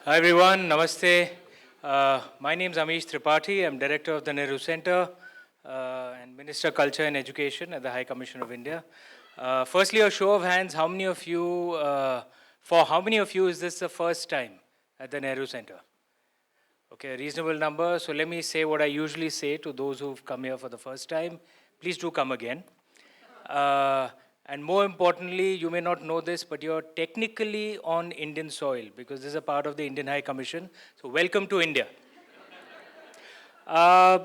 Hi everyone, Namaste. My name is Amish Tripathi. I'm Director of the Nehru Center and Minister of Culture and Education at the High Commission of India. Firstly, a show of hands, for how many of you is this the first time at the Nehru Center? Okay, a reasonable number. So let me say what I usually say to those who've come here for the first time. Please do come again. Uh, and more importantly, you may not know this, but you're technically on Indian soil because this is a part of the Indian High Commission. So welcome to India. Uh,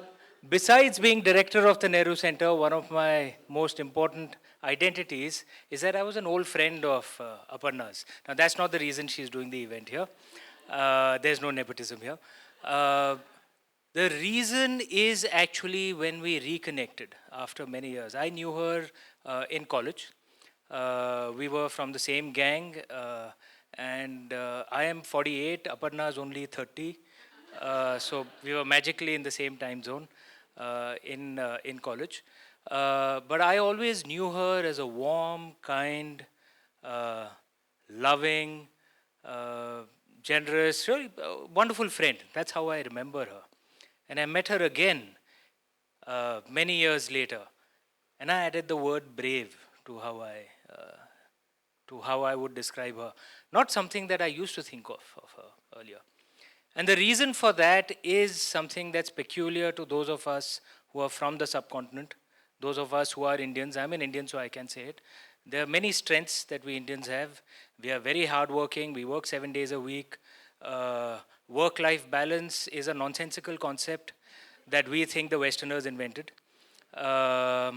Besides being director of the Nehru Center, one of my most important identities is that I was an old friend of Aparna's. Now, that's not the reason she's doing the event here. There's no nepotism here. Uh, the reason is actually when we reconnected after many years. I knew her in college. We were from the same gang, and I am 48, Aparna is only 30. So we were magically in the same time zone in college. But I always knew her as a warm, kind, uh, loving, uh, generous, really wonderful friend. That's how I remember her. And I met her again many years later, and I added the word brave to how I would describe her. Not something that I used to think of her earlier. And the reason for that is something that's peculiar to those of us who are from the subcontinent, those of us who are Indians. I'm an Indian, so I can say it. There are many strengths that we Indians have. We are very hardworking. We work 7 days a week. Work-life balance is a nonsensical concept that we think the Westerners invented. There are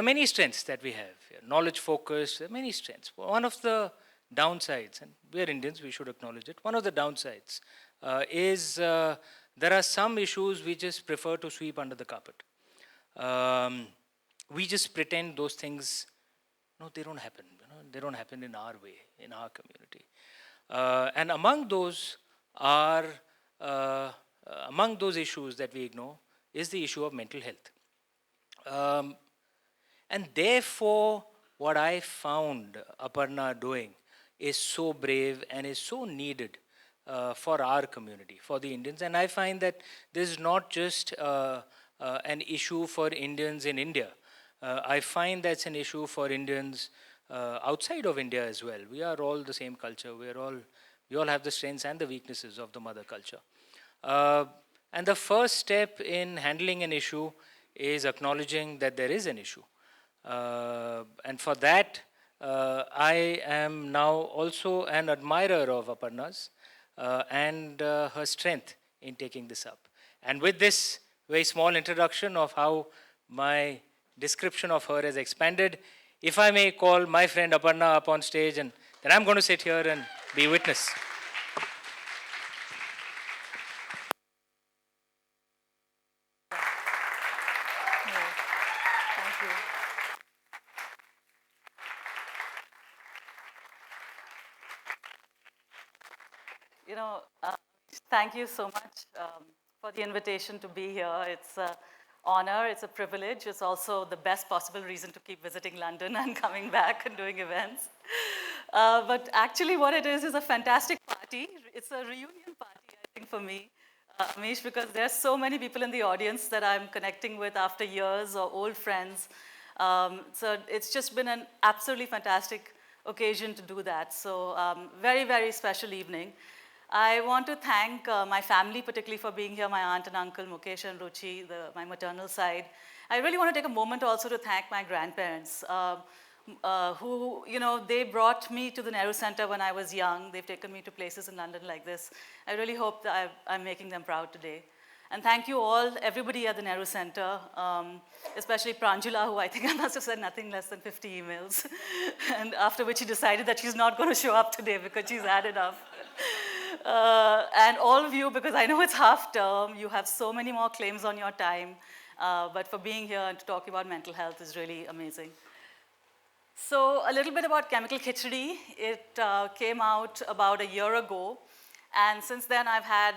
many strengths that we have. Knowledge focus, there are many strengths. One of the downsides, and we are Indians, we should acknowledge it. One of the downsides is there are some issues we just prefer to sweep under the carpet. We just pretend those things, no, they don't happen. They don't happen in our way, in our community. And are among those issues that we ignore is the issue of mental health. And therefore, what I found Aparna doing is so brave and is so needed for our community, for the Indians. And I find that this is not just an issue for Indians in India. I find that's an issue for Indians outside of India as well. We are all the same culture. We all have the strengths and the weaknesses of the mother culture. And the first step in handling an issue is acknowledging that there is an issue. And for that, I am now also an admirer of Aparna's and her strength in taking this up. And with this very small introduction of how my description of her has expanded, if I may call my friend Aparna up on stage, and then I'm going to sit here and be witness. Thank you. You know, thank you so much for the invitation to be here. It's an honor, it's a privilege. It's also the best possible reason to keep visiting London and coming back and doing events. But actually what it is a fantastic party. It's a reunion party, I think, for me, Amish, because there's so many people in the audience that I'm connecting with after years or old friends. So it's just been an absolutely fantastic occasion to do that. So very, very special evening. I want to thank my family, particularly for being here, my aunt and uncle, Mukesh and Ruchi, my maternal side. I really want to take a moment also to thank my grandparents, who, they brought me to the Nehru Center when I was young. They've taken me to places in London like this. I really hope that I'm making them proud today. And thank you all, everybody at the Nehru Center, especially Pranjula, who I think I must have sent nothing less than 50 emails. And after which she decided that she's not going to show up today because she's had enough. And all of you, because I know it's half term, you have so many more claims on your time, but for being here and to talk about mental health is really amazing. So a little bit about Chemical Khichdi. It came out about a year ago, and since then I've had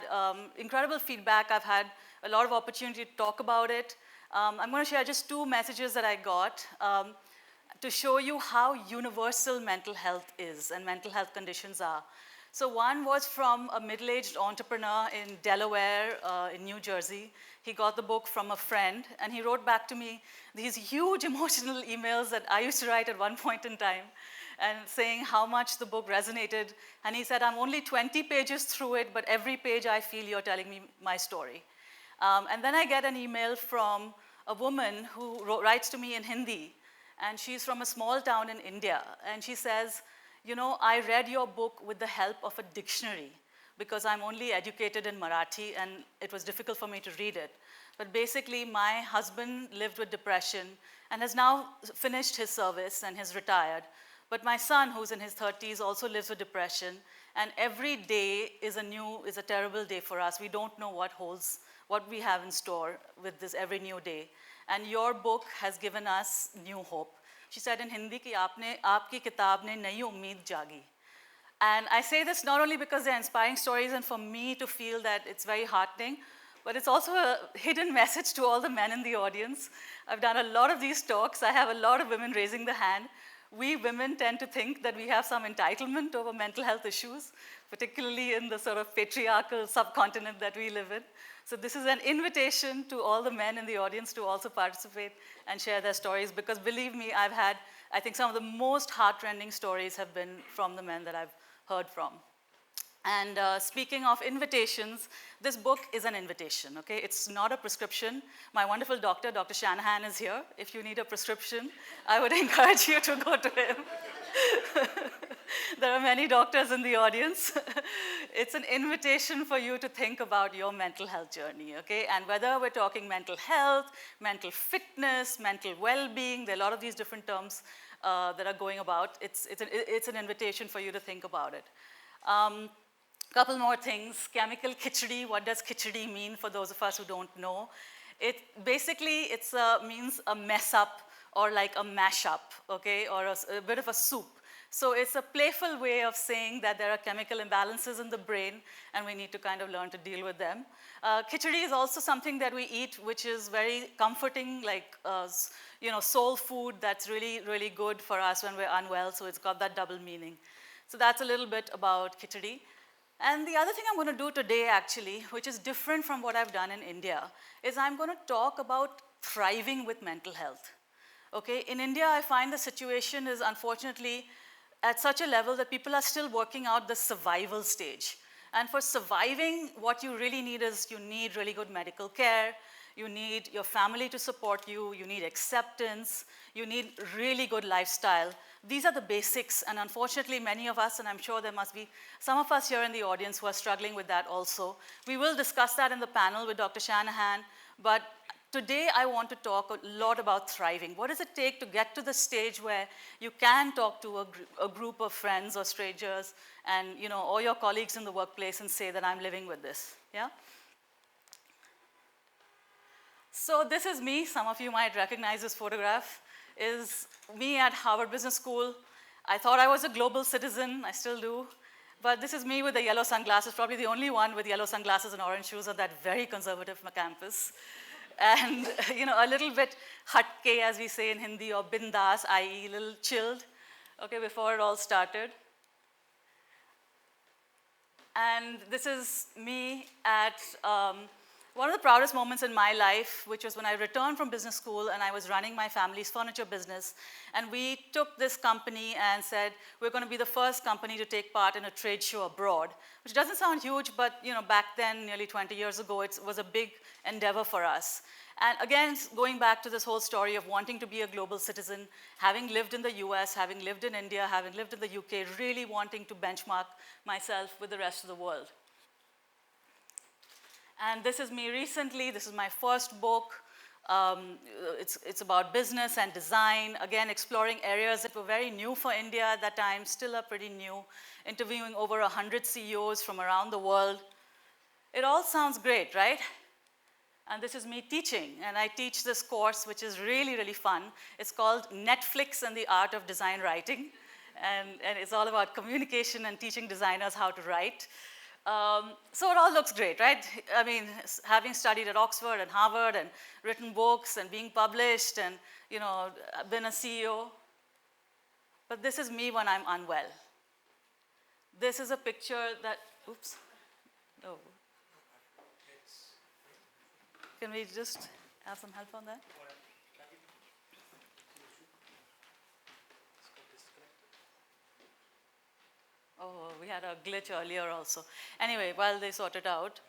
incredible feedback. I've had a lot of opportunity to talk about it. I'm going to share just 2 messages that I got to show you how universal mental health is and mental health conditions are. So one was from a middle-aged entrepreneur in Delaware, in New Jersey. He got the book from a friend, and he wrote back to me these huge emotional emails that I used to write at one point in time, and saying how much the book resonated. And he said, I'm only 20 pages through it, but every page I feel you're telling me my story. And then I get an email from a woman who writes to me in Hindi, and she's from a small town in India, and she says, you know, I read your book with the help of a dictionary because I'm only educated in Marathi and it was difficult for me to read it. But basically, my husband lived with depression and has now finished his service and has retired. But my son, who's in his 30s, also lives with depression, and every day is a terrible day for us. We don't know what we have in store with this every new day. And your book has given us new hope. She said in Hindi कि आपकी किताब ने नई उम्मीद जागी. And I say this not only because they're inspiring stories and for me to feel that it's very heartening, but it's also a hidden message to all the men in the audience. I've done a lot of these talks. I have a lot of women raising the hand. We women tend to think that we have some entitlement over mental health issues, particularly in the sort of patriarchal subcontinent that we live in. So this is an invitation to all the men in the audience to also participate and share their stories, because believe me, I've had, I think some of the most heartrending stories have been from the men that I've heard from. And speaking of invitations, this book is an invitation, okay? It's not a prescription. My wonderful doctor, Dr. Shanahan, is here. If you need a prescription, I would encourage you to go to him. There are many doctors in the audience. It's an invitation for you to think about your mental health journey, okay? And whether we're talking mental health, mental fitness, mental well-being, there are a lot of these different terms that are going about. It's an invitation for you to think about it. Couple more things. Chemical khichdi. What does khichdi mean for those of us who don't know? Basically means a mess up or like a mash up, okay, or a bit of a soup. So it's a playful way of saying that there are chemical imbalances in the brain and we need to kind of learn to deal with them. Khichdi is also something that we eat which is very comforting, like soul food that's really, really good for us when we're unwell, so it's got that double meaning. So that's a little bit about khichdi. And the other thing I'm going to do today, actually, which is different from what I've done in India, is I'm going to talk about thriving with mental health. Okay, in India, I find the situation is unfortunately at such a level that people are still working out the survival stage. And for surviving, what you really need is you need really good medical care, you need your family to support you, you need acceptance, you need really good lifestyle. These are the basics, and unfortunately many of us, and I'm sure there must be some of us here in the audience who are struggling with that also. We will discuss that in the panel with Dr. Shanahan, but today I want to talk a lot about thriving. What does it take to get to the stage where you can talk to a group of friends or strangers and or your colleagues in the workplace and say that I'm living with this, yeah? So this is me. Some of you might recognize this photograph. Is me at Harvard Business School. I thought I was a global citizen. I still do. But this is me with the yellow sunglasses, probably the only one with yellow sunglasses and orange shoes on that very conservative campus. And a little bit hatke, as we say in Hindi, or bindas, i.e. a little chilled, okay, before it all started. And this is me at one of the proudest moments in my life, which was when I returned from business school and I was running my family's furniture business. And we took this company and said, we're going to be the first company to take part in a trade show abroad, which doesn't sound huge, but back then, nearly 20 years ago, it was a big endeavor for us. And again, going back to this whole story of wanting to be a global citizen, having lived in the US, having lived in India, having lived in the UK, really wanting to benchmark myself with the rest of the world. And this is me recently. This is my first book. It's about business and design. Again, exploring areas that were very new for India at that time, still are pretty new, interviewing over 100 CEOs from around the world. It all sounds great, right? And this is me teaching. And I teach this course, which is really, really fun. It's called Netflix and the Art of Design Writing. And it's all about communication and teaching designers how to write. So it all looks great, right? I mean, having studied at Oxford and Harvard and written books and being published and, been a CEO. But this is me when I'm unwell. This is a picture that, oops, no. Can we just have some help on that? Oh, we had a glitch earlier also. Anyway, while they sort it out.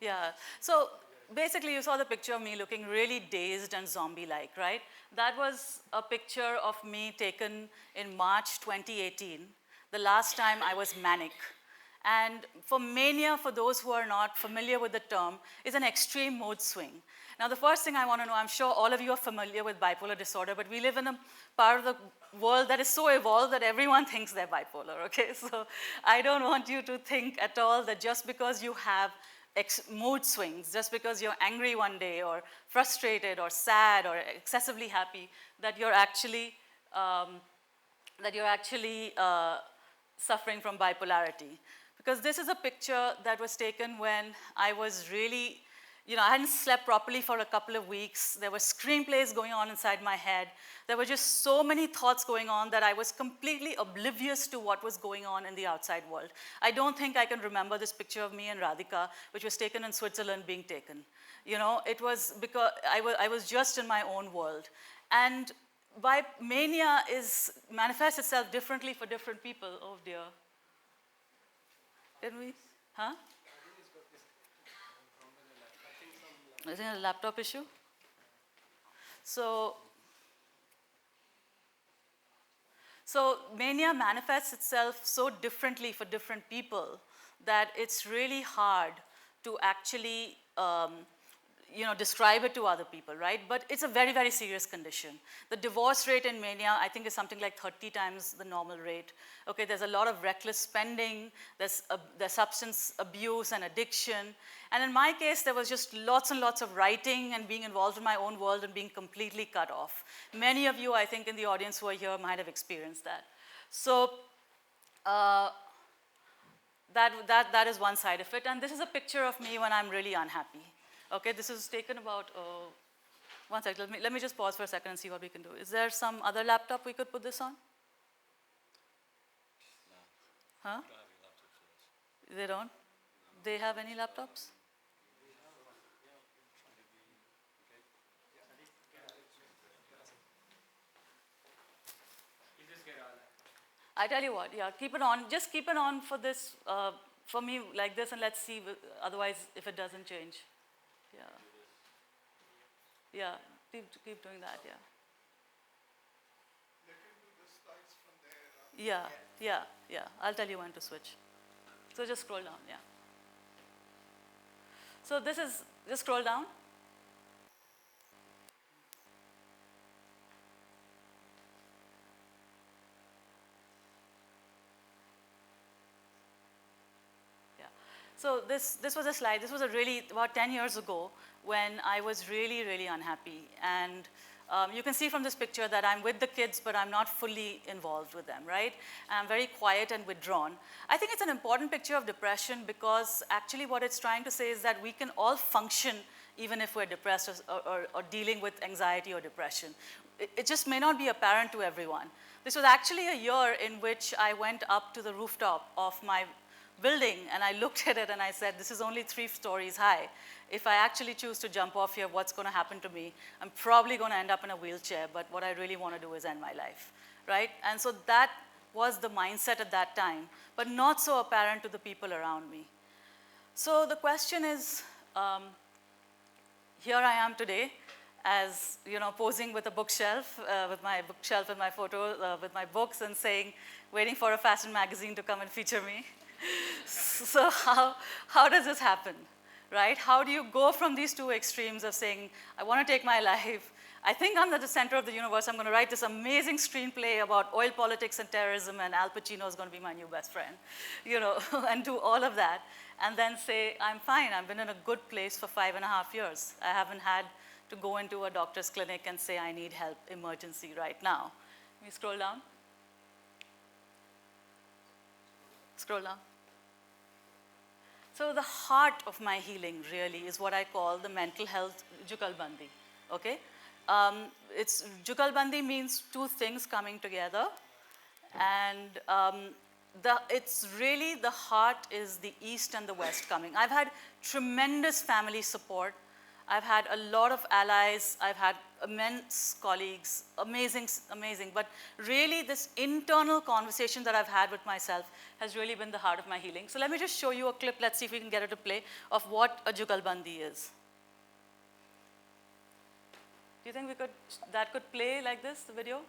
Yeah. So basically, you saw the picture of me looking really dazed and zombie-like, right? That was a picture of me taken in March 2018, the last time I was manic. And for mania, for those who are not familiar with the term, is an extreme mood swing. Now, the first thing I want to know, I'm sure all of you are familiar with bipolar disorder, but we live in a part of the world that is so evolved that everyone thinks they're bipolar, okay? So I don't want you to think at all that just because you have mood swings, just because you're angry one day or frustrated or sad or excessively happy, that you're actually, suffering from bipolarity. Because this is a picture that was taken when I was really, I hadn't slept properly for a couple of weeks. There were screenplays going on inside my head. There were just so many thoughts going on that I was completely oblivious to what was going on in the outside world. I don't think I can remember this picture of me and Radhika, which was taken in Switzerland, being taken. It was because I was just in my own world. And mania manifests itself differently for different people. Oh dear. Can we? Huh? Is it a laptop issue? So mania manifests itself so differently for different people that it's really hard to actually describe it to other people, right? But it's a very, very serious condition. The divorce rate in mania, I think, is something like 30 times the normal rate. Okay, there's a lot of reckless spending, there's substance abuse and addiction. And in my case, there was just lots and lots of writing and being involved in my own world and being completely cut off. Many of you, I think, in the audience who are here might have experienced that. So that is one side of it. And this is a picture of me when I'm really unhappy. Okay, this is taken about, one second, let me just pause for a second and see what we can do. Is there some other laptop we could put this on? No. Huh? They don't? They have any laptops? I tell you what, yeah, keep it on. Just keep it on for this, for me like this, and let's see, otherwise if it doesn't change. Yeah. Yeah, keep doing that, yeah. Yeah. I'll tell you when to switch. So just scroll down, yeah. So this is, just scroll down. So this was a slide. This was about 10 years ago when I was really, really unhappy. And you can see from this picture that I'm with the kids, but I'm not fully involved with them, right? I'm very quiet and withdrawn. I think it's an important picture of depression because actually what it's trying to say is that we can all function even if we're depressed or dealing with anxiety or depression. It just may not be apparent to everyone. This was actually a year in which I went up to the rooftop of my building and I looked at it and I said, this is only 3 stories high. If I actually choose to jump off here, what's going to happen to me? I'm probably going to end up in a wheelchair, but what I really want to do is end my life, right? And so that was the mindset at that time, but not so apparent to the people around me. So the question is, here I am today as, posing with a bookshelf, with my photo, with my books and saying, waiting for a fashion magazine to come and feature me. So how does this happen, right? How do you go from these 2 extremes of saying, I want to take my life, I think I'm at the center of the universe, I'm going to write this amazing screenplay about oil politics and terrorism and Al Pacino is going to be my new best friend, and do all of that, and then say, I'm fine, I've been in a good place for 5.5 years. I haven't had to go into a doctor's clinic and say, I need help, emergency right now. Can you scroll down? Scroll down. So the heart of my healing really is what I call the mental health Jugalbandi, okay? It's Jugalbandi means two things coming together, and it's really the heart is the East and the West coming. I've had tremendous family support. I've had a lot of allies. I've had immense colleagues, amazing, amazing. But really, this internal conversation that I've had with myself has really been the heart of my healing. So let me just show you a clip. Let's see if we can get it to play of what a Jugalbandi is. Do you think that could play like this, the video?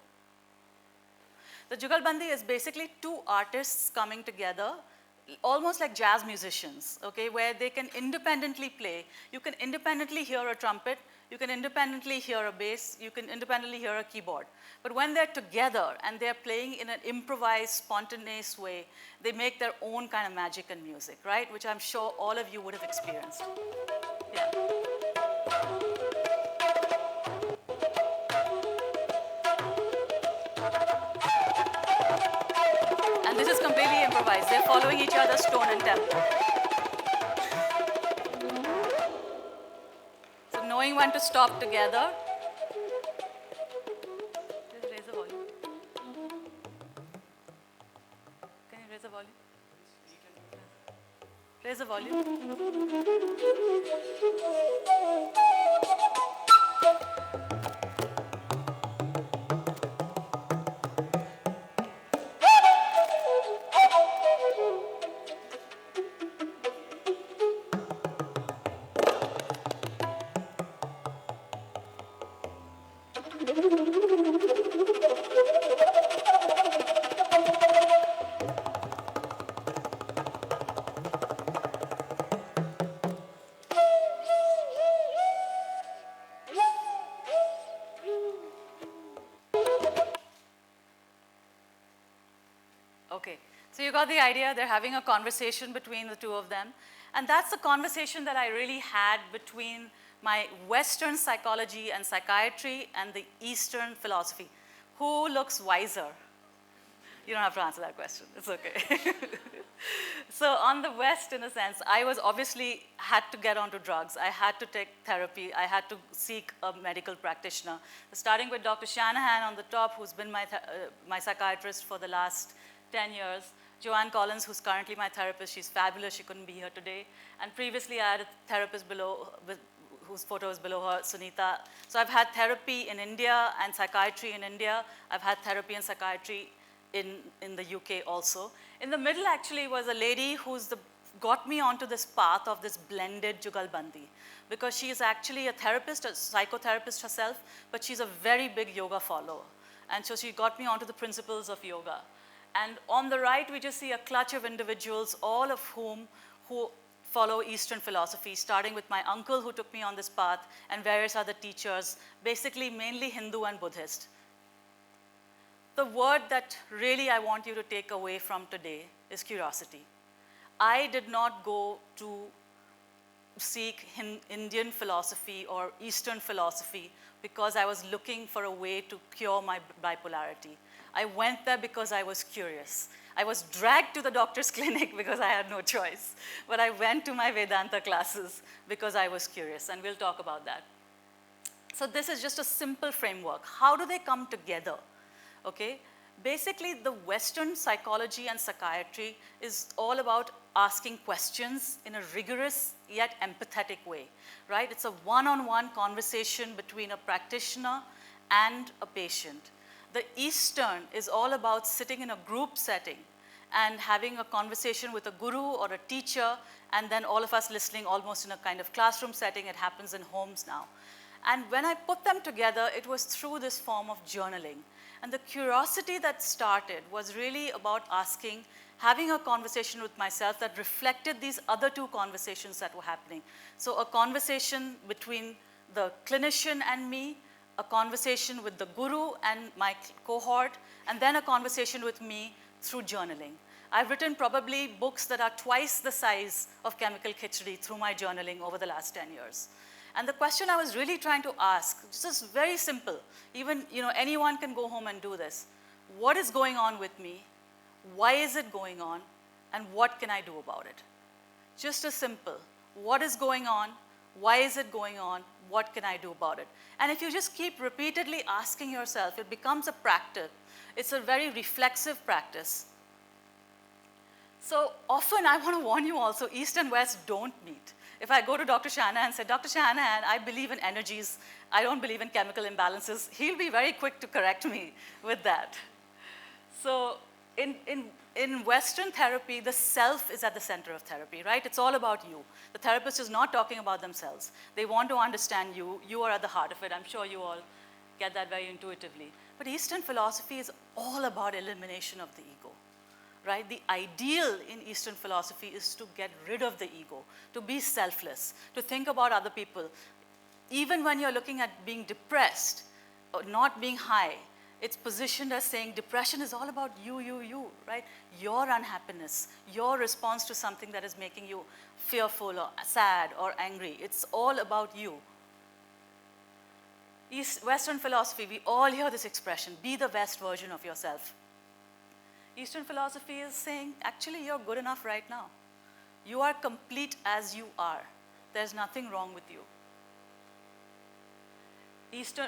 The Jugalbandi is basically two artists coming together, almost like jazz musicians, okay, where they can independently play. You can independently hear a trumpet, you can independently hear a bass, you can independently hear a keyboard. But when they're together and they're playing in an improvised, spontaneous way, they make their own kind of magic and music, right? Which I'm sure all of you would have experienced. Yeah. And this is completely improvised. They're following each other's tone and tempo. So knowing when to stop together. Just raise the volume. Can you raise the volume? Raise the volume. Okay, so you got the idea. They're having a conversation between the two of them. And that's the conversation that I really had between my Western psychology and psychiatry and the Eastern philosophy. Who looks wiser? You don't have to answer that question. It's okay. So on the West, in a sense, I was obviously had to get onto drugs. I had to take therapy. I had to seek a medical practitioner. Starting with Dr. Shanahan on the top, who's been my psychiatrist for the last 10 years. Joanne Collins, who's currently my therapist, she's fabulous. She couldn't be here today. And previously, I had a therapist below, whose photo is below her, Sunita. So I've had therapy in India and psychiatry in India. I've had therapy and psychiatry in the UK also. In the middle, actually, was a lady who's got me onto this path of this blended Jugalbandi, because she is actually a therapist, a psychotherapist herself, but she's a very big yoga follower. And so she got me onto the principles of yoga. And on the right, we just see a clutch of individuals, all of whom who follow Eastern philosophy, starting with my uncle who took me on this path, and various other teachers, basically mainly Hindu and Buddhist. The word that really I want you to take away from today is curiosity. I did not go to seek Indian philosophy or Eastern philosophy because I was looking for a way to cure my bipolarity. I went there because I was curious. I was dragged to the doctor's clinic because I had no choice. But I went to my Vedanta classes because I was curious, and we'll talk about that. So this is just a simple framework. How do they come together? Okay? Basically, the Western psychology and psychiatry is all about asking questions in a rigorous yet empathetic way, right? It's a one-on-one conversation between a practitioner and a patient. The Eastern is all about sitting in a group setting and having a conversation with a guru or a teacher, and then all of us listening almost in a kind of classroom setting. It happens in homes now. And when I put them together, it was through this form of journaling. And the curiosity that started was really about having a conversation with myself that reflected these other two conversations that were happening. So a conversation between the clinician and me, a conversation with the guru and my cohort, and then a conversation with me through journaling. I've written probably books that are twice the size of Chemical Khichdi through my journaling over the last 10 years. And the question I was really trying to ask, this is very simple. Even, anyone can go home and do this. What is going on with me? Why is it going on? And what can I do about it? Just as simple. What is going on? Why is it going on? What can I do about it? And if you just keep repeatedly asking yourself, it becomes a practice. It's a very reflexive practice. So often I want to warn you also, East and West don't meet. If I go to Dr. Shanahan and say, Dr. Shanahan, I believe in energies, I don't believe in chemical imbalances, he'll be very quick to correct me with that. So in Western therapy, the self is at the center of therapy, right? It's all about you. The therapist is not talking about themselves. They want to understand you. You are at the heart of it. I'm sure you all get that very intuitively. But Eastern philosophy is all about elimination of the ego, right? The ideal in Eastern philosophy is to get rid of the ego, to be selfless, to think about other people. Even when you're looking at being depressed or not being high, it's positioned as saying depression is all about you, right? Your unhappiness, your response to something that is making you fearful or sad or angry. It's all about you. Western philosophy, we all hear this expression, be the best version of yourself. Eastern philosophy is saying, actually, you're good enough right now. You are complete as you are. There's nothing wrong with you.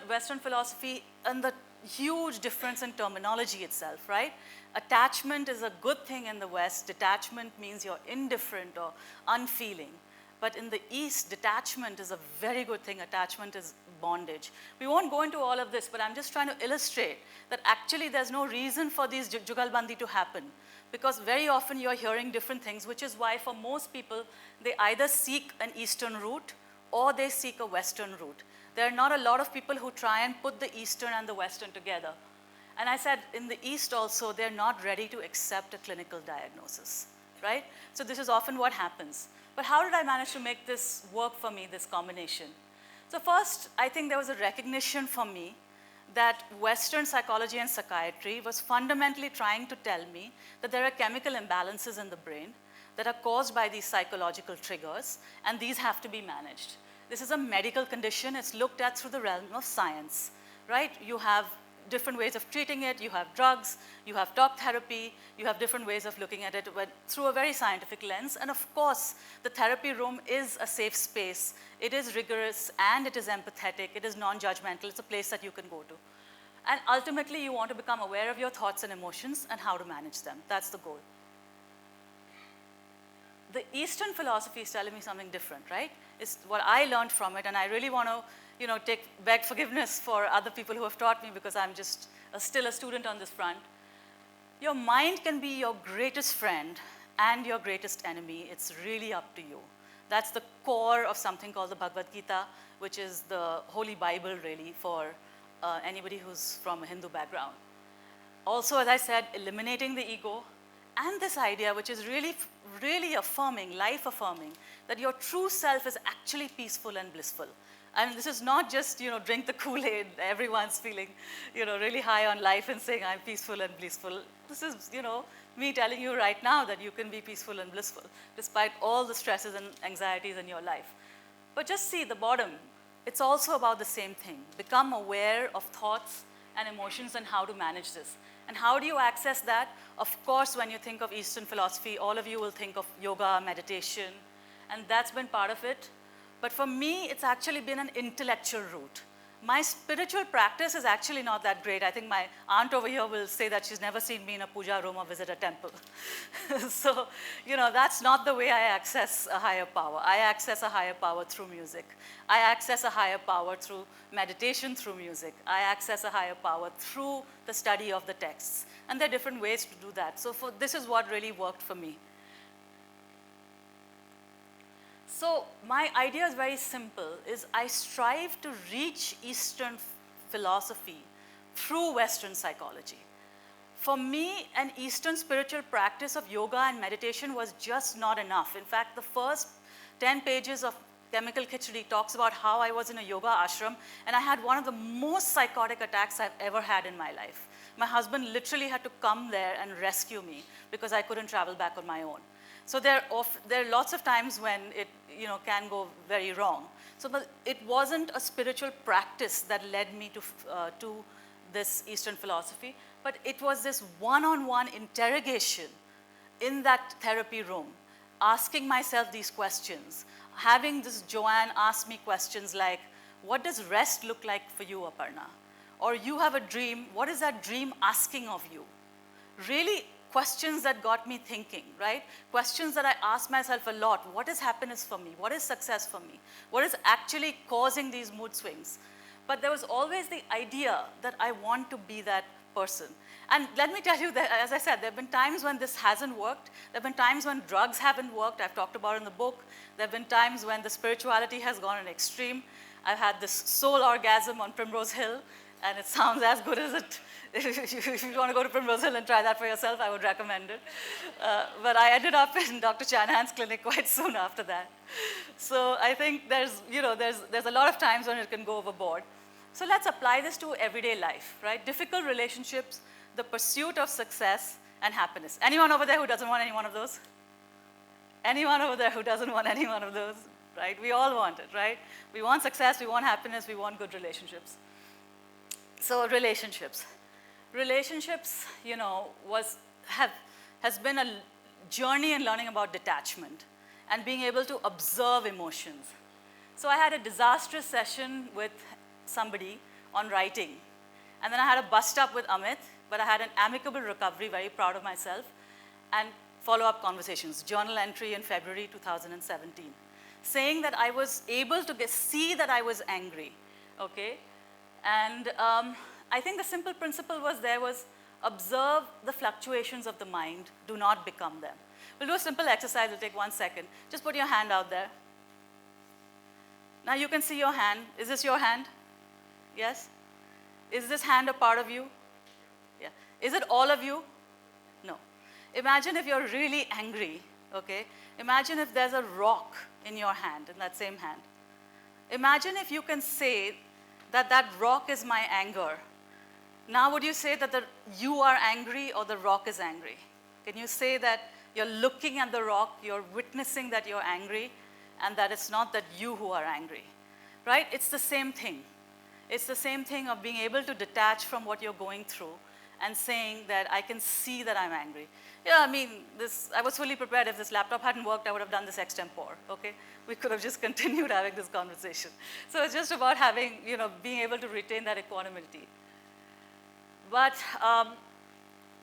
Western philosophy, and the huge difference in terminology itself, right? Attachment is a good thing in the West. Detachment means you're indifferent or unfeeling. But in the East, detachment is a very good thing. Attachment is bondage. We won't go into all of this, but I'm just trying to illustrate that actually there's no reason for these Jugalbandi to happen, because very often you're hearing different things, which is why for most people, they either seek an Eastern route or they seek a Western route. There are not a lot of people who try and put the Eastern and the Western together. And I said in the East also, they're not ready to accept a clinical diagnosis, right? So this is often what happens. But how did I manage to make this work for me, this combination? So first, I think there was a recognition for me that Western psychology and psychiatry was fundamentally trying to tell me that there are chemical imbalances in the brain that are caused by these psychological triggers, and these have to be managed. This is a medical condition. It's looked at through the realm of science, right? You have different ways of treating it. You have drugs, you have talk therapy, you have different ways of looking at it through a very scientific lens. And of course, the therapy room is a safe space. It is rigorous and it is empathetic. It is non-judgmental. It's a place that you can go to. And ultimately, you want to become aware of your thoughts and emotions and how to manage them. That's the goal. The Eastern philosophy is telling me something different, right? It's what I learned from it, and I really want to beg forgiveness for other people who have taught me, because I'm just still a student on this front. Your mind can be your greatest friend and your greatest enemy. It's really up to you. That's the core of something called the Bhagavad Gita, which is the Holy Bible, really, for anybody who's from a Hindu background. Also, as I said, eliminating the ego, and this idea, which is really, really affirming, life-affirming, that your true self is actually peaceful and blissful. And this is not just, drink the Kool-Aid, everyone's feeling, really high on life and saying, I'm peaceful and blissful. This is, me telling you right now that you can be peaceful and blissful, despite all the stresses and anxieties in your life. But just see the bottom. It's also about the same thing. Become aware of thoughts and emotions and how to manage this. And how do you access that? Of course, when you think of Eastern philosophy, all of you will think of yoga, meditation, and that's been part of it. But for me, it's actually been an intellectual route. My spiritual practice is actually not that great. I think my aunt over here will say that she's never seen me in a puja room or visit a temple. So, that's not the way I access a higher power. I access a higher power through music. I access a higher power through meditation, through music. I access a higher power through the study of the texts. And there are different ways to do that. So this is what really worked for me. So my idea is very simple, is I strive to reach Eastern philosophy through Western psychology. For me, an Eastern spiritual practice of yoga and meditation was just not enough. In fact, the first 10 pages of Chemical Khichdi talks about how I was in a yoga ashram, and I had one of the most psychotic attacks I've ever had in my life. My husband literally had to come there and rescue me because I couldn't travel back on my own. So there are lots of times when it can go very wrong. So but it wasn't a spiritual practice that led me to this Eastern philosophy, but it was this one-on-one interrogation in that therapy room, asking myself these questions. having this Joanne ask me questions like, what does rest look like for you, Aparna? Or you have a dream, what is that dream asking of you? Really questions that got me thinking, right? Questions that I ask myself a lot. What is happiness for me? What is success for me? What is actually causing these mood swings? But there was always the idea that I want to be that person. And let me tell you that, as I said, there have been times when this hasn't worked. There have been times when drugs haven't worked. I've talked about it in the book. There have been times when the spirituality has gone an extreme. I've had this soul orgasm on Primrose Hill, and it sounds as good as it. If you want to go to Primrose Hill and try that for yourself, I would recommend it. But I ended up in Dr. Chanahan's clinic quite soon after that. So I think there's a lot of times when it can go overboard. So let's apply this to everyday life, right? Difficult relationships, the pursuit of success, and happiness. Anyone over there who doesn't want any one of those? Anyone over there who doesn't want any one of those, right? We all want it, right? We want success, we want happiness, we want good relationships. So relationships. Relationships, has been a journey in learning about detachment and being able to observe emotions. So I had a disastrous session with somebody on writing. And then I had a bust-up with Amit, but I had an amicable recovery, very proud of myself, and follow-up conversations, journal entry in February 2017, saying that I was able to see that I was angry, okay? And I think the simple principle was observe the fluctuations of the mind, do not become them. We'll do a simple exercise, it'll take 1 second. Just put your hand out there. Now you can see your hand. Is this your hand? Yes? Is this hand a part of you? Yeah. Is it all of you? No. Imagine if you're really angry, okay? Imagine if there's a rock in your hand, in that same hand. Imagine if you can say that that rock is my anger. Now would you say that you are angry or the rock is angry? Can you say that you're looking at the rock, you're witnessing that you're angry, and that it's not that you who are angry, right? It's the same thing. It's the same thing of being able to detach from what you're going through and saying that I can see that I'm angry. Yeah, I mean, I was fully prepared. If this laptop hadn't worked, I would have done this extempore, okay? We could have just continued having this conversation. So it's just about having, being able to retain that equanimity. But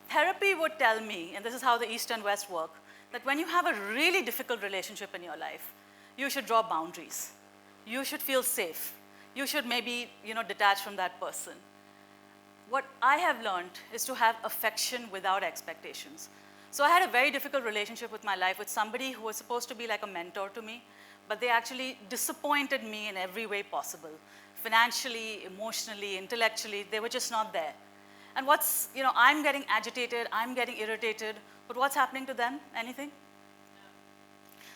therapy would tell me, and this is how the East and West work, that when you have a really difficult relationship in your life, you should draw boundaries. You should feel safe. You should maybe, detach from that person. What I have learned is to have affection without expectations. So I had a very difficult relationship with my life with somebody who was supposed to be like a mentor to me, but they actually disappointed me in every way possible. Financially, emotionally, intellectually, they were just not there. And I'm getting agitated, I'm getting irritated, but what's happening to them? Anything?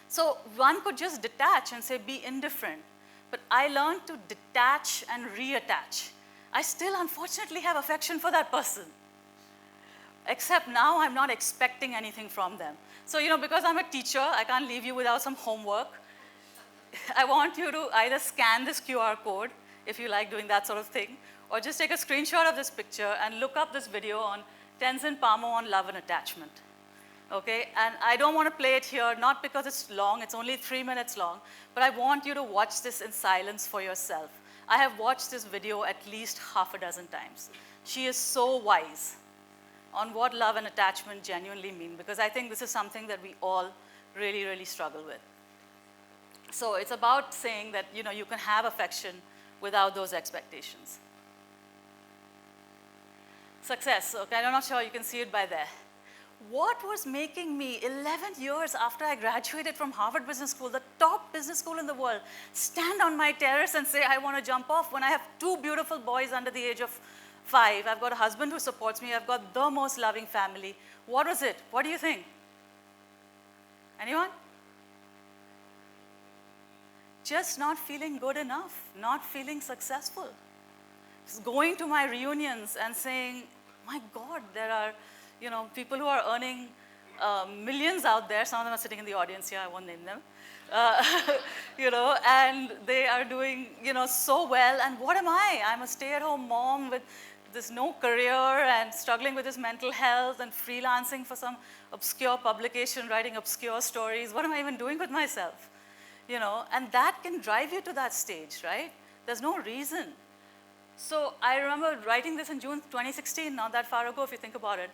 So one could just detach and say, be indifferent. But I learned to detach and reattach. I still, unfortunately, have affection for that person. Except now I'm not expecting anything from them. So, because I'm a teacher, I can't leave you without some homework. I want you to either scan this QR code, if you like doing that sort of thing, or just take a screenshot of this picture and look up this video on Tenzin Palmo on love and attachment. Okay, and I don't want to play it here, not because it's long, it's only 3 minutes long, but I want you to watch this in silence for yourself. I have watched this video at least half a dozen times. She is so wise on what love and attachment genuinely mean, because I think this is something that we all really, really struggle with. So it's about saying that, you can have affection without those expectations. Success, okay, I'm not sure you can see it by there. What was making me, 11 years after I graduated from Harvard Business School, the top business school in the world, stand on my terrace and say, I want to jump off when I have 2 beautiful boys under the age of 5. I've got a husband who supports me. I've got the most loving family. What was it? What do you think? Anyone? Just not feeling good enough, not feeling successful. Just going to my reunions and saying, my God, there are people who are earning millions out there. Some of them are sitting in the audience here. I won't name them. And they are doing, so well. And what am I? I'm a stay-at-home mom with this no career and struggling with this mental health and freelancing for some obscure publication, writing obscure stories. What am I even doing with myself? and that can drive you to that stage, right? There's no reason. So I remember writing this in June 2016, not that far ago if you think about it.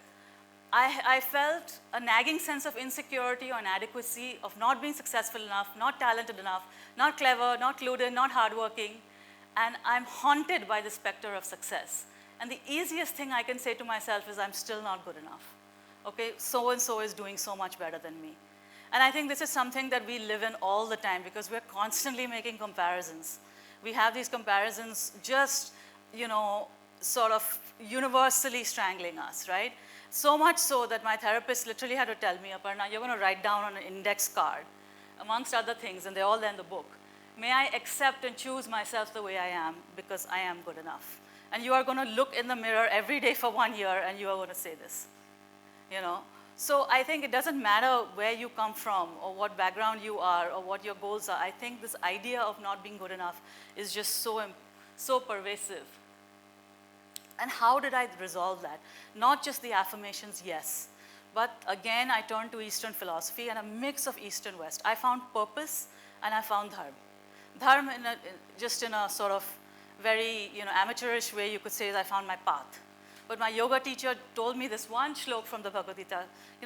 I felt a nagging sense of insecurity or inadequacy, of not being successful enough, not talented enough, not clever, not clued in, not hardworking, and I'm haunted by the specter of success. And the easiest thing I can say to myself is I'm still not good enough. Okay, so-and-so is doing so much better than me. And I think this is something that we live in all the time because we're constantly making comparisons. We have these comparisons just, sort of universally strangling us, right? So much so that my therapist literally had to tell me, Aparna, you're going to write down on an index card, amongst other things, and they're all there in the book. May I accept and choose myself the way I am because I am good enough. And you are going to look in the mirror every day for 1 year and you are going to say this. So I think it doesn't matter where you come from or what background you are or what your goals are. I think this idea of not being good enough is just so pervasive. And how did I resolve that? Not just the affirmations, yes. But again, I turned to Eastern philosophy and a mix of East and West. I found purpose and I found dharma. Dharma, just in a sort of very amateurish way, you could say, is I found my path. But my yoga teacher told me this one shlok from the Bhagavad Gita,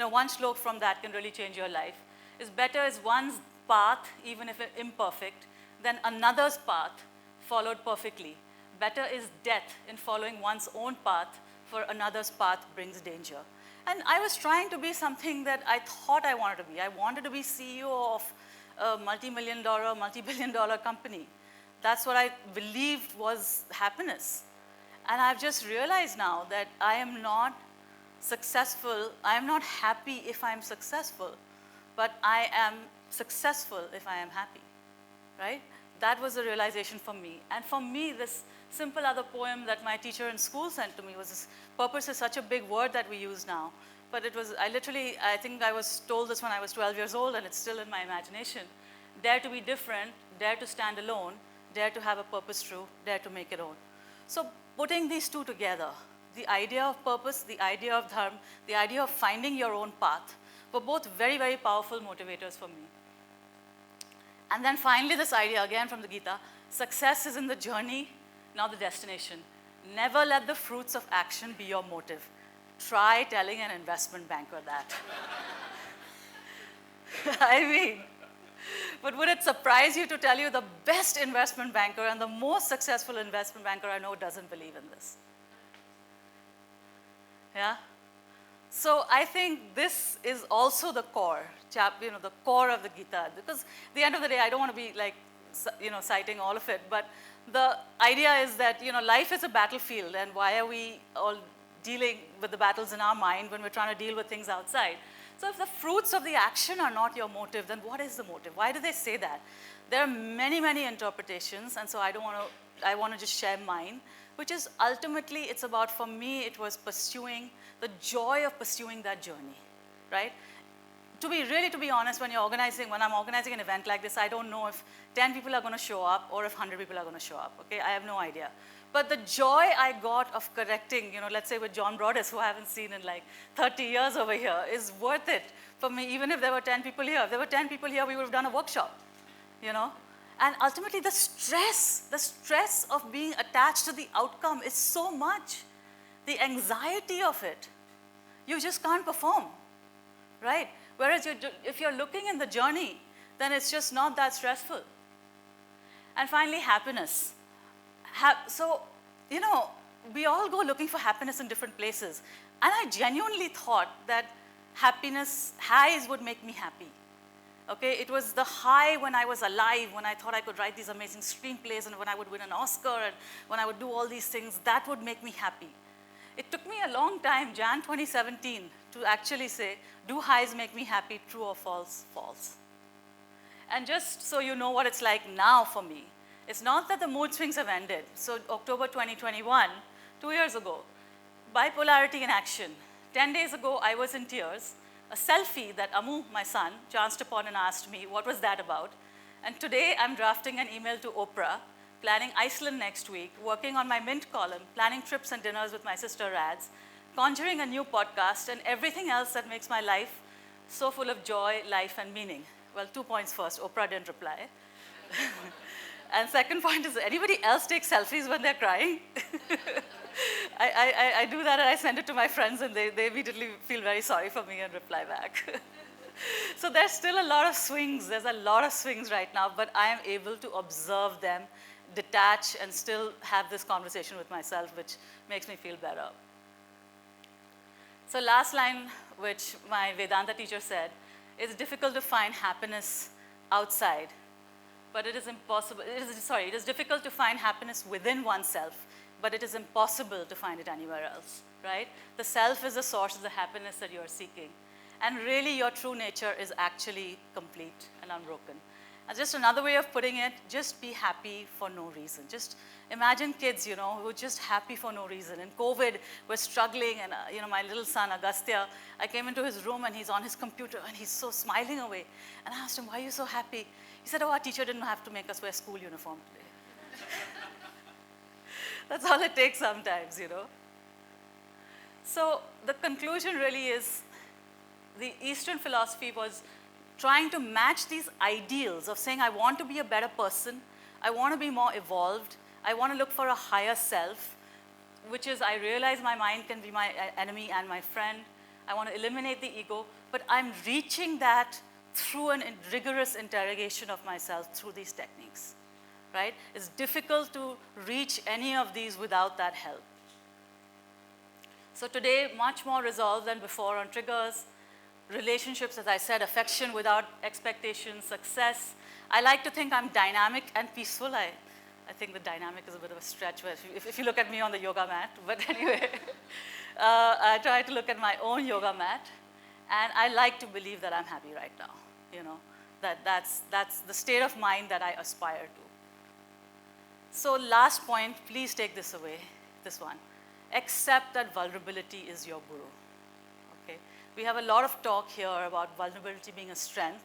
one shlok from that can really change your life. Is better is one's path, even if imperfect, than another's path followed perfectly. Better is death in following one's own path, for another's path brings danger. And I was trying to be something that I thought I wanted to be. I wanted to be CEO of a multi-million dollar, multi-billion dollar company. That's what I believed was happiness. And I've just realized now that I am not successful, I am not happy if I'm successful, but I am successful if I am happy, right? That was a realization for me. And for me, this simple other poem that my teacher in school sent to me was this, purpose is such a big word that we use now. But it was, I think I was told this when I was 12 years old and it's still in my imagination. Dare to be different, dare to stand alone, dare to have a purpose true, dare to make it own. So putting these two together, the idea of purpose, the idea of dharma, the idea of finding your own path, were both very, very powerful motivators for me. And then finally this idea, again from the Gita, success is in the journey, not the destination. Never let the fruits of action be your motive. Try telling an investment banker that. I mean, but would it surprise you to tell you the best investment banker and the most successful investment banker I know doesn't believe in this? Yeah? So I think this is also the core, the core of the Gita. Because at the end of the day, I don't want to be like, citing all of it, but the idea is that, life is a battlefield, and why are we all dealing with the battles in our mind when we're trying to deal with things outside? So if the fruits of the action are not your motive, then what is the motive? Why do they say that? There are many, many interpretations, and so I want to just share mine, which is ultimately, it's about, for me, it was pursuing, the joy of pursuing that journey, right? To be honest, when I'm organizing an event like this, I don't know if 10 people are going to show up or if 100 people are going to show up, okay? I have no idea. But the joy I got of correcting, let's say with John Broadus, who I haven't seen in like 30 years over here, is worth it for me, even if there were 10 people here. If there were 10 people here, we would have done a workshop, And ultimately, the stress of being attached to the outcome is so much. The anxiety of it, you just can't perform, right? Whereas if you're looking in the journey, then it's just not that stressful. And finally, happiness. So, we all go looking for happiness in different places. And I genuinely thought that highs would make me happy. Okay, it was the high when I was alive, when I thought I could write these amazing screenplays, and when I would win an Oscar, and when I would do all these things, that would make me happy. It took me a long time, Jan 2017, to actually say, do highs make me happy, true or false? False. And just so you know what it's like now for me, it's not that the mood swings have ended. So October 2021, 2 years ago, bipolarity in action. 10 days ago, I was in tears. A selfie that Amu, my son, chanced upon and asked me, what was that about? And today, I'm drafting an email to Oprah, planning Iceland next week, working on my Mint column, planning trips and dinners with my sister Raje, conjuring a new podcast, and everything else that makes my life so full of joy, life, and meaning. Well, 2 points first. Oprah didn't reply. And second point is, anybody else take selfies when they're crying? I do that and I send it to my friends and they immediately feel very sorry for me and reply back. So there's still a lot of swings. There's a lot of swings right now, but I am able to observe them, detach, and still have this conversation with myself, which makes me feel better. So last line, which my Vedanta teacher said, it's difficult to find happiness outside, but it is impossible, it is difficult to find happiness within oneself, but it is impossible to find it anywhere else, right? The self is the source of the happiness that you are seeking. And really, your true nature is actually complete and unbroken. And just another way of putting it, just be happy for no reason. Just imagine kids, who are just happy for no reason. In COVID, we're struggling, and my little son, Agastya, I came into his room and he's on his computer and he's so smiling away. And I asked him, why are you so happy? He said, oh, our teacher didn't have to make us wear school uniform today. That's all it takes sometimes, So the conclusion really is, the Eastern philosophy was trying to match these ideals of saying, I want to be a better person, I want to be more evolved, I want to look for a higher self, which is, I realize my mind can be my enemy and my friend, I want to eliminate the ego, but I'm reaching that through a rigorous interrogation of myself through these techniques, right? It's difficult to reach any of these without that help. So today, much more resolve than before on triggers, relationships, as I said, affection without expectation, success. I like to think I'm dynamic and peaceful. I think the dynamic is a bit of a stretch if you look at me on the yoga mat. But anyway, I try to look at my own yoga mat. And I like to believe that I'm happy right now. That's the state of mind that I aspire to. So last point, please take this away, this one. Accept that vulnerability is your guru. Okay? We have a lot of talk here about vulnerability being a strength,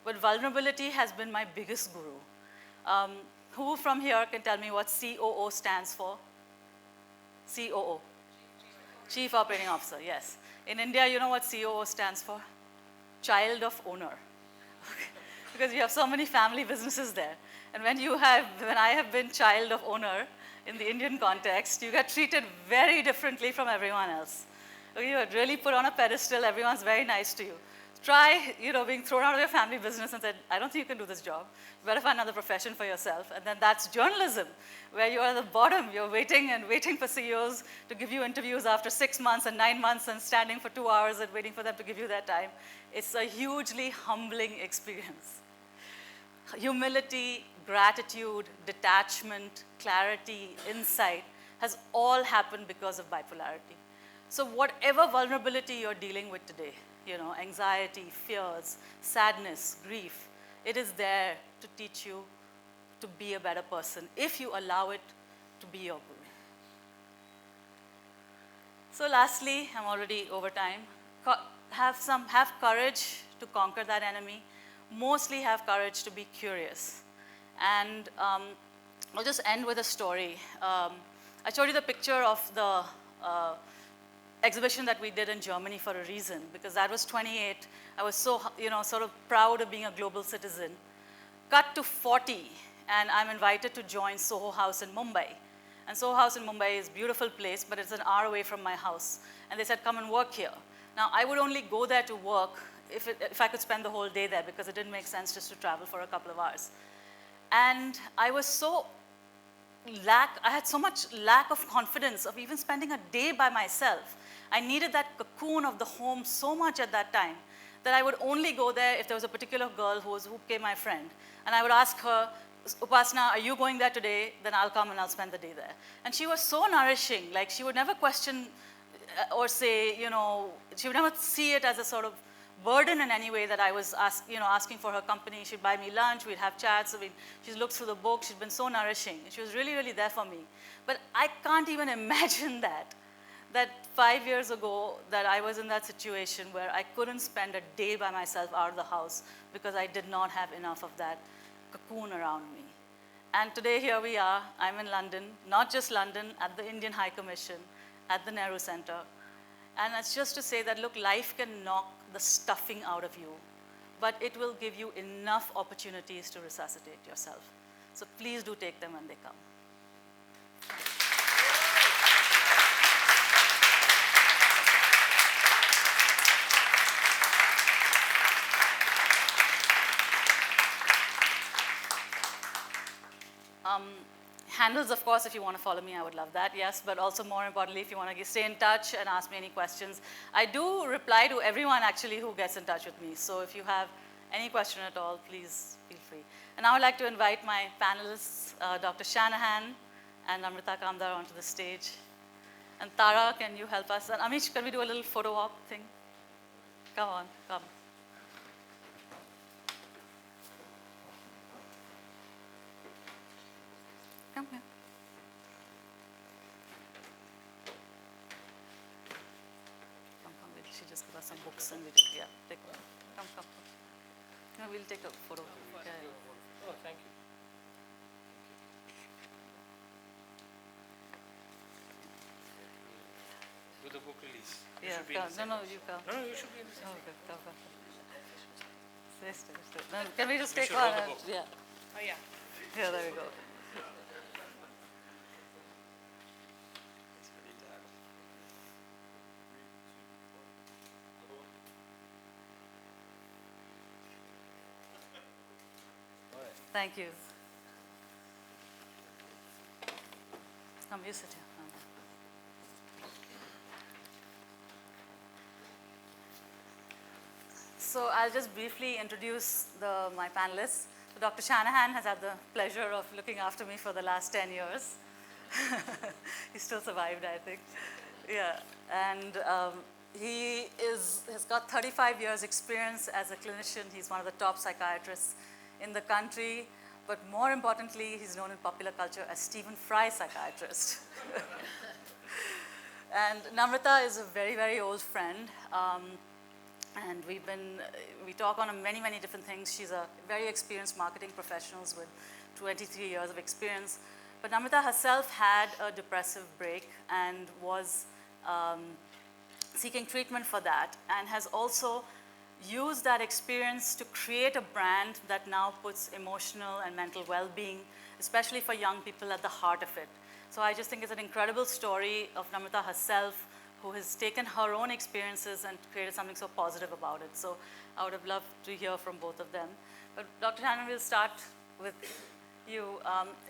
but vulnerability has been my biggest guru. Who from here can tell me what COO stands for? COO. Chief Operating Officer, yes. In India, you know what COO stands for? Child of owner. Because you have so many family businesses there. And when I have been child of owner in the Indian context, you get treated very differently from everyone else. You are really put on a pedestal, everyone's very nice to you. Try, being thrown out of your family business and said, I don't think you can do this job. You better find another profession for yourself. And then that's journalism, where you are at the bottom. You're waiting and waiting for CEOs to give you interviews after 6 months and 9 months and standing for 2 hours and waiting for them to give you their time. It's a hugely humbling experience. Humility, gratitude, detachment, clarity, insight has all happened because of bipolarity. So whatever vulnerability you're dealing with today, anxiety, fears, sadness, grief, it is there to teach you to be a better person if you allow it to be your guru. So lastly, I'm already over time, have courage to conquer that enemy. Mostly have courage to be curious. And I'll just end with a story. I showed you the picture of the exhibition that we did in Germany for a reason, because that was 28. I was so, sort of proud of being a global citizen. Cut to 40, and I'm invited to join Soho House in Mumbai. And Soho House in Mumbai is a beautiful place, but it's an hour away from my house. And they said, come and work here. Now, I would only go there to work if I could spend the whole day there, because it didn't make sense just to travel for a couple of hours. And I was I had so much lack of confidence of even spending a day by myself. I needed that cocoon of the home so much at that time that I would only go there if there was a particular girl who became my friend. And I would ask her, Upasana, are you going there today? Then I'll come and I'll spend the day there. And she was so nourishing. Like, she would never question or say, she would never see it as a sort of burden in any way that I was asking for her company. She'd buy me lunch, we'd have chats. She'd look through the book, she'd been so nourishing. She was really, really there for me. But I can't even imagine that 5 years ago that I was in that situation where I couldn't spend a day by myself out of the house because I did not have enough of that cocoon around me. And today here we are, I'm in London, not just London, at the Indian High Commission, at the Nehru Center. And it's just to say that, look, life can knock the stuffing out of you, but it will give you enough opportunities to resuscitate yourself. So please do take them when they come. Handles, of course, if you want to follow me, I would love that, yes, but also more importantly, if you want to stay in touch and ask me any questions. I do reply to everyone actually who gets in touch with me, so if you have any question at all, please feel free. And now I'd like to invite my panelists, Dr. Shanahan and Amrita Kamdar onto the stage. And Tara, can you help us? And Amish, can we do a little photo op thing? Come on, come. Come here. Come, she just give us some books and we just, yeah, take one. Come. No, we'll take a photo. Yeah. Oh, thank you. With the book release. Yeah, come. No, you come. No, you should be in the same. Oh, okay, come. Stay. No, can we just We take should one? roll the book. Yeah. Oh, yeah. Yeah, there we go. Thank you. Come, you sit here. So I'll just briefly introduce my panelists. So Dr. Shanahan has had the pleasure of looking after me for the last 10 years. He still survived, I think. Yeah, and he has got 35 years experience as a clinician. He's one of the top psychiatrists in the country, but more importantly, he's known in popular culture as Stephen Fry psychiatrist. And Namrata is a very, very old friend. And we talk on many, many different things. She's a very experienced marketing professional with 23 years of experience. But Namrata herself had a depressive break and was seeking treatment for that, and has also used that experience to create a brand that now puts emotional and mental well-being, especially for young people, at the heart of it. So I just think it's an incredible story of Namrata herself, who has taken her own experiences and created something so positive about it. So I would have loved to hear from both of them. But Dr. Shannon, we'll start with you.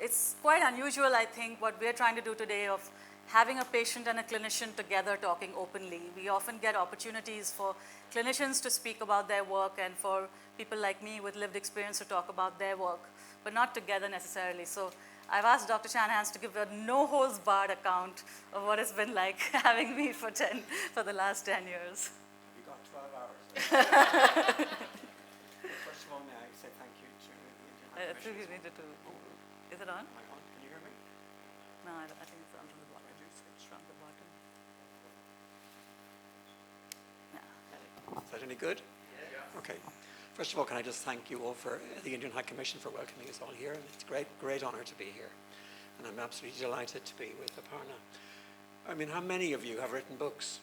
It's quite unusual, I think, what we're trying to do today of having a patient and a clinician together talking openly. We often get opportunities for clinicians to speak about their work and for people like me with lived experience to talk about their work, but not together necessarily. So I've asked Dr. Shanahan to give a no-holds-barred account of what it's been like having me for the last 10 years. You got 12 hours. First of all, may I say thank you to the I think you needed to. Is it on? Am I on? Can you hear me? No, I think it's on from the bottom. It's from the bottom. Yeah, there we go. Is that any good? Yeah. Okay. First of all, can I just thank you all for the Indian High Commission for welcoming us all here. And it's a great honor to be here. And I'm absolutely delighted to be with Aparna. I mean, how many of you have written books?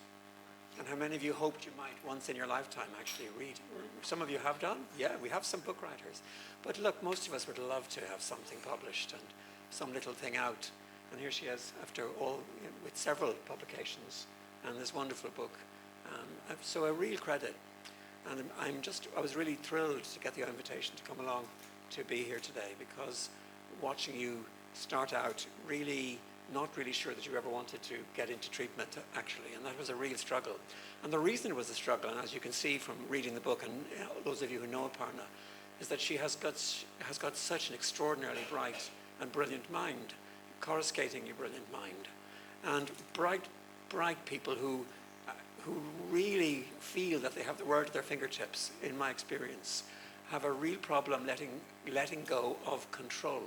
And how many of you hoped you might once in your lifetime actually read? Some of you have done. Yeah, we have some book writers. But look, most of us would love to have something published and some little thing out. And here she is, after all, with several publications and this wonderful book. So a real credit. And I was really thrilled to get the invitation to come along to be here today, because watching you start out really not really sure that you ever wanted to get into treatment, actually, and that was a real struggle. And the reason it was a struggle, and as you can see from reading the book, and those of you who know Aparna, is that she has got such an extraordinarily bright and brilliant mind, coruscatingly brilliant mind, and bright people who really feel that they have the world at their fingertips, in my experience, have a real problem letting go of control.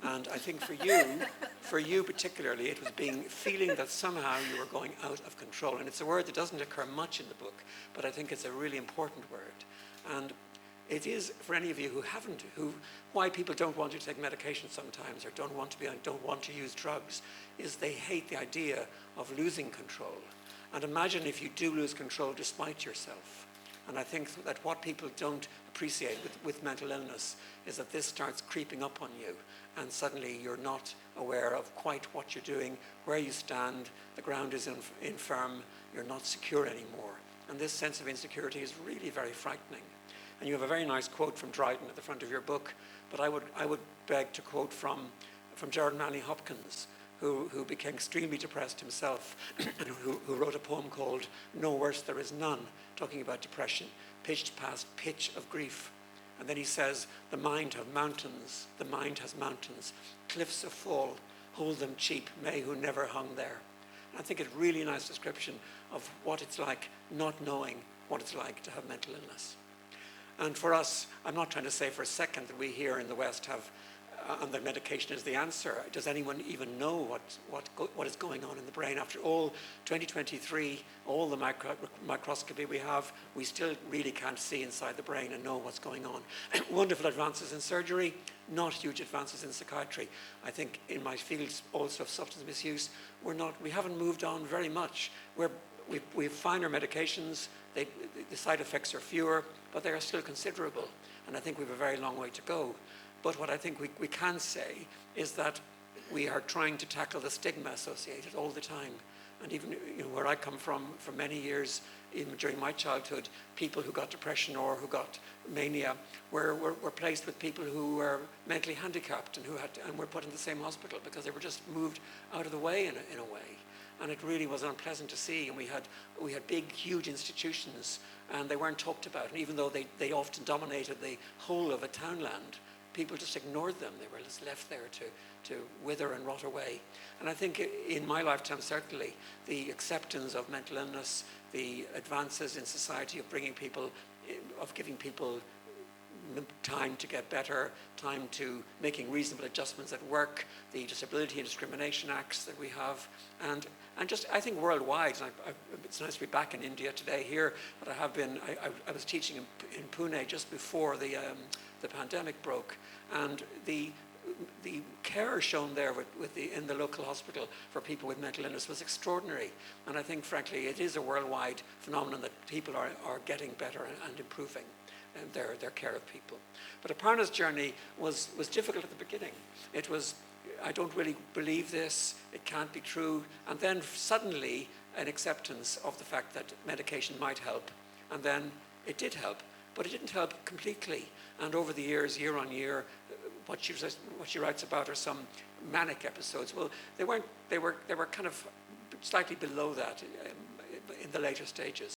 And I think for you particularly, it was feeling that somehow you were going out of control. And it's a word that doesn't occur much in the book, but I think it's a really important word. And it is, for any of you why people don't want to take medication sometimes, or don't want to use drugs, is they hate the idea of losing control. And imagine if you do lose control despite yourself. And I think that what people don't appreciate with mental illness is that this starts creeping up on you, and suddenly you're not aware of quite what you're doing, where you stand, the ground is infirm, you're not secure anymore. And this sense of insecurity is really very frightening. And you have a very nice quote from Dryden at the front of your book, but I would beg to quote from Gerard Manley Hopkins, who became extremely depressed himself, and who wrote a poem called No Worse There Is None, talking about depression, pitched past pitch of grief. And then he says, the mind has mountains, cliffs of fall, hold them cheap, may who never hung there. And I think it's a really nice description of what it's like not knowing what it's like to have mental illness. And for us, I'm not trying to say for a second that we here in the West have, and that medication is the answer. Does anyone even know what is going on in the brain? After all, 2023, all the microscopy we have, we still really can't see inside the brain and know what's going on. Wonderful advances in surgery, not huge advances in psychiatry. I think in my fields also of substance misuse, we haven't moved on very much. We have finer medications, the side effects are fewer, but they are still considerable. And I think we have a very long way to go. But what I think we can say is that we are trying to tackle the stigma associated all the time. And even where I come from, for many years, even during my childhood, people who got depression or who got mania were placed with people who were mentally handicapped and and were put in the same hospital because they were just moved out of the way in a way. And it really was unpleasant to see. And we had big, huge institutions, and they weren't talked about. And even though they often dominated the whole of a townland, people just ignored them. They were just left there to wither and rot away. And I think in my lifetime, certainly, the acceptance of mental illness, the advances in society of giving people time to get better, time to making reasonable adjustments at work, the Disability and Discrimination Acts that we have, and just I think worldwide. And it's nice to be back in India today here, but I have been. I was teaching in Pune just before the pandemic broke, and the care shown there in the local hospital for people with mental illness was extraordinary. And I think, frankly, it is a worldwide phenomenon that people are getting better and improving their care of people. But Aparna's journey was difficult at the beginning. It was, I don't really believe this, it can't be true, and then suddenly an acceptance of the fact that medication might help, and then it did help, but it didn't help completely. And over the years, year on year, what she writes about are some manic episodes. Well, they were kind of slightly below that in the later stages.